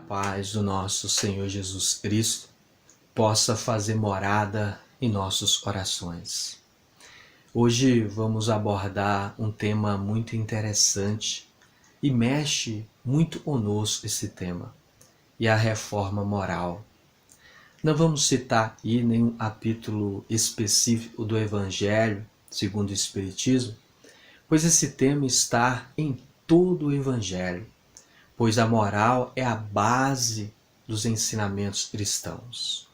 paz do nosso Senhor Jesus Cristo possa fazer morada em nossos corações. Hoje vamos abordar um tema muito interessante e mexe muito conosco esse tema, e a reforma moral. Não vamos citar aqui nenhum capítulo específico do Evangelho segundo o Espiritismo, pois esse tema está em todo o Evangelho, pois a moral é a base dos ensinamentos cristãos.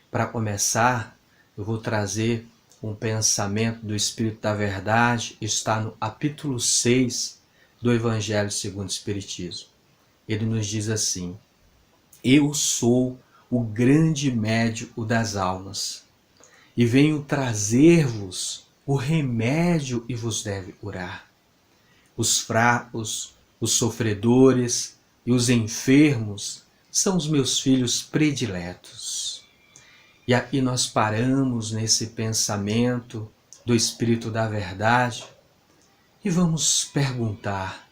Para começar, eu vou trazer um pensamento do Espírito da Verdade, está no capítulo 6 do Evangelho segundo o Espiritismo. Ele nos diz assim: eu sou o grande médico das almas, e venho trazer-vos o remédio que vos deve curar. Os fracos, os sofredores e os enfermos são os meus filhos prediletos. E aqui nós paramos nesse pensamento do Espírito da Verdade e vamos perguntar: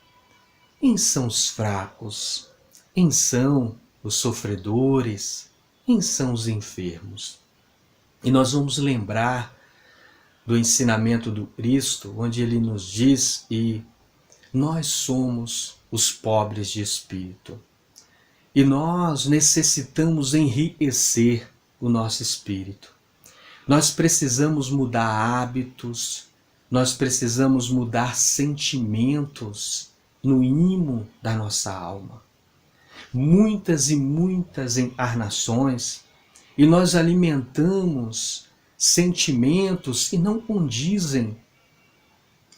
quem são os fracos? Quem são os sofredores? Quem são os enfermos? E nós vamos lembrar do ensinamento do Cristo, onde ele nos diz que nós somos os pobres de espírito. E nós necessitamos enriquecer o nosso espírito. Nós precisamos mudar hábitos, nós precisamos mudar sentimentos no ímã da nossa alma. Muitas e muitas encarnações, e nós alimentamos sentimentos que não condizem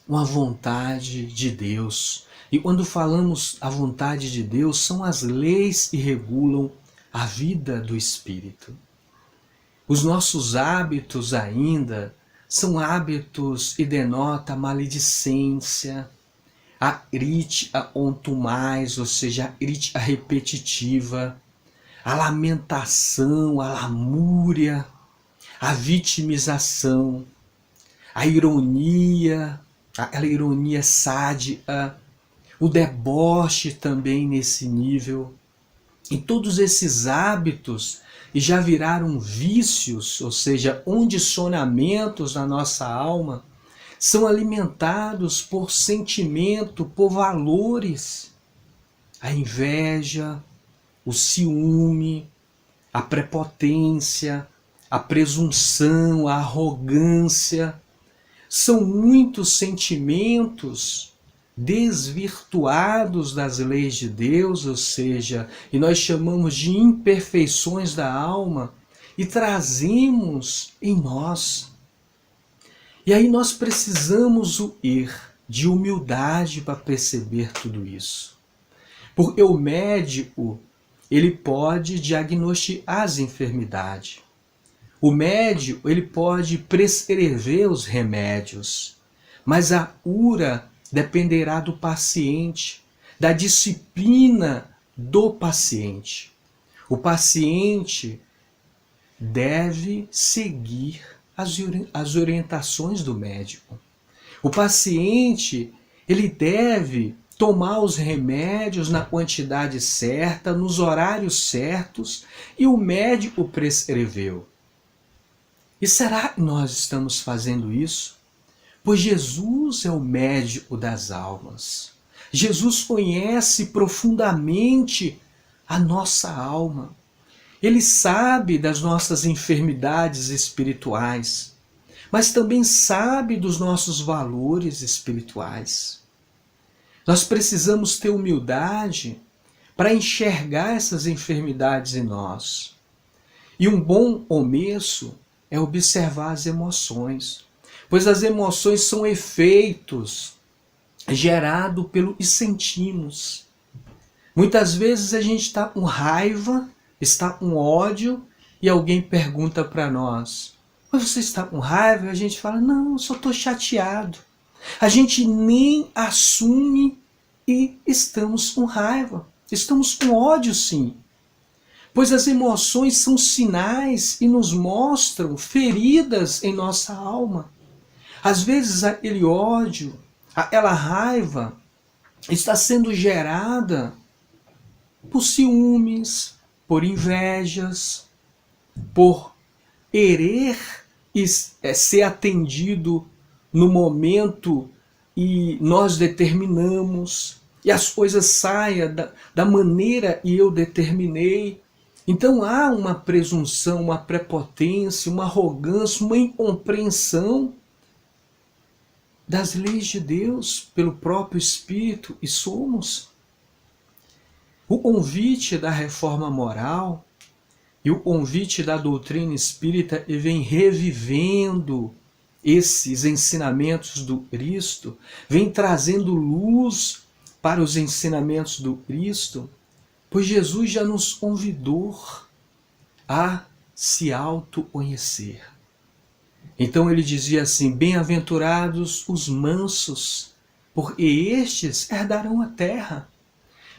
com a vontade de Deus. E quando falamos a vontade de Deus, são as leis que regulam a vida do espírito. Os nossos hábitos ainda são hábitos que denotam a maledicência, a crítica contumaz, ou seja, a crítica repetitiva, a lamentação, a lamúria, a vitimização, a ironia, aquela ironia sádica, o deboche também nesse nível. E todos esses hábitos já viraram vícios, ou seja, condicionamentos na nossa alma, são alimentados por sentimento, por valores. A inveja, o ciúme, a prepotência, a presunção, a arrogância. São muitos sentimentos desvirtuados das leis de Deus, ou seja, e nós chamamos de imperfeições da alma, e trazemos em nós. E aí nós precisamos de humildade para perceber tudo isso. Porque o médico, ele pode diagnosticar as enfermidades. O médico, ele pode prescrever os remédios, mas a cura dependerá do paciente, da disciplina do paciente. O paciente deve seguir as orientações do médico. O paciente, ele deve tomar os remédios na quantidade certa, nos horários certos, e o médico prescreveu. E será que nós estamos fazendo isso? Pois Jesus é o médico das almas. Jesus conhece profundamente a nossa alma. Ele sabe das nossas enfermidades espirituais, mas também sabe dos nossos valores espirituais. Nós precisamos ter humildade para enxergar essas enfermidades em nós. E um bom começo é observar as emoções, pois as emoções são efeitos gerados pelo que sentimos. Muitas vezes a gente está com raiva, está com ódio, e alguém pergunta para nós: mas você está com raiva? E a gente fala: não, eu só estou chateado. A gente nem assume e estamos com raiva. Estamos com ódio, sim. Pois as emoções são sinais e nos mostram feridas em nossa alma. Às vezes aquele ódio, aquela raiva está sendo gerada por ciúmes, por invejas, por querer ser atendido no momento e nós determinamos, e as coisas saiam da maneira e eu determinei. Então há uma presunção, uma prepotência, uma arrogância, uma incompreensão das leis de Deus pelo próprio Espírito, e somos. O convite da reforma moral e o convite da doutrina espírita vem revivendo esses ensinamentos do Cristo, vem trazendo luz para os ensinamentos do Cristo, pois Jesus já nos convidou a se autoconhecer. Então ele dizia assim: bem-aventurados os mansos, porque estes herdarão a terra.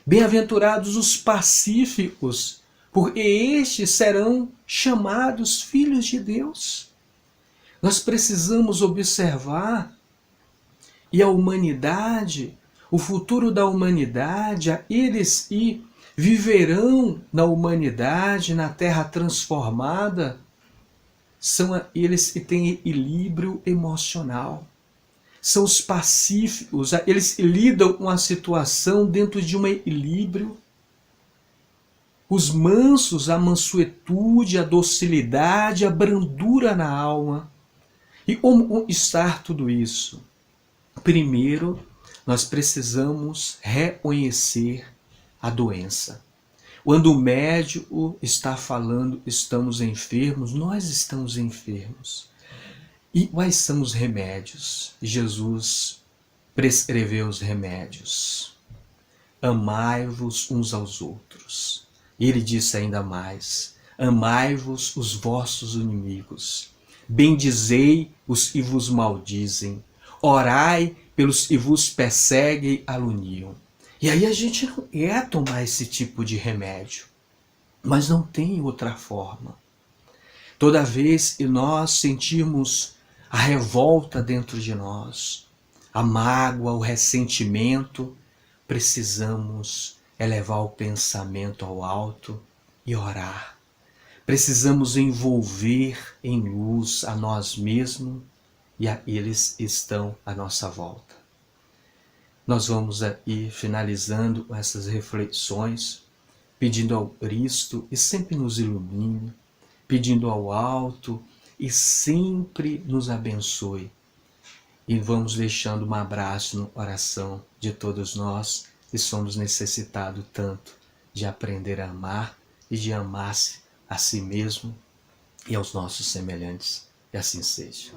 Bem-aventurados os pacíficos, porque estes serão chamados filhos de Deus. Nós precisamos observar, e a humanidade, o futuro da humanidade, eles e viverão na humanidade, na terra transformada, são eles que têm equilíbrio emocional. São os pacíficos, eles lidam com a situação dentro de um equilíbrio. Os mansos, a mansuetude, a docilidade, a brandura na alma. E como conquistar tudo isso? Primeiro, nós precisamos reconhecer a doença. Quando o médico está falando estamos enfermos, nós estamos enfermos. E quais são os remédios? Jesus prescreveu os remédios. Amai-vos uns aos outros. E ele disse ainda mais: amai-vos os vossos inimigos. Bendizei os que vos maldizem. Orai pelos que vos perseguem e caluniam. E aí a gente não quer tomar esse tipo de remédio, mas não tem outra forma. Toda vez que nós sentirmos a revolta dentro de nós, a mágoa, o ressentimento, precisamos elevar o pensamento ao alto e orar. Precisamos envolver em luz a nós mesmos e a eles estão à nossa volta. Nós vamos ir finalizando essas reflexões, pedindo ao Cristo e sempre nos ilumine, pedindo ao alto e sempre nos abençoe. E vamos deixando um abraço no coração de todos nós que somos necessitados tanto de aprender a amar e de amar-se a si mesmo e aos nossos semelhantes. E assim seja.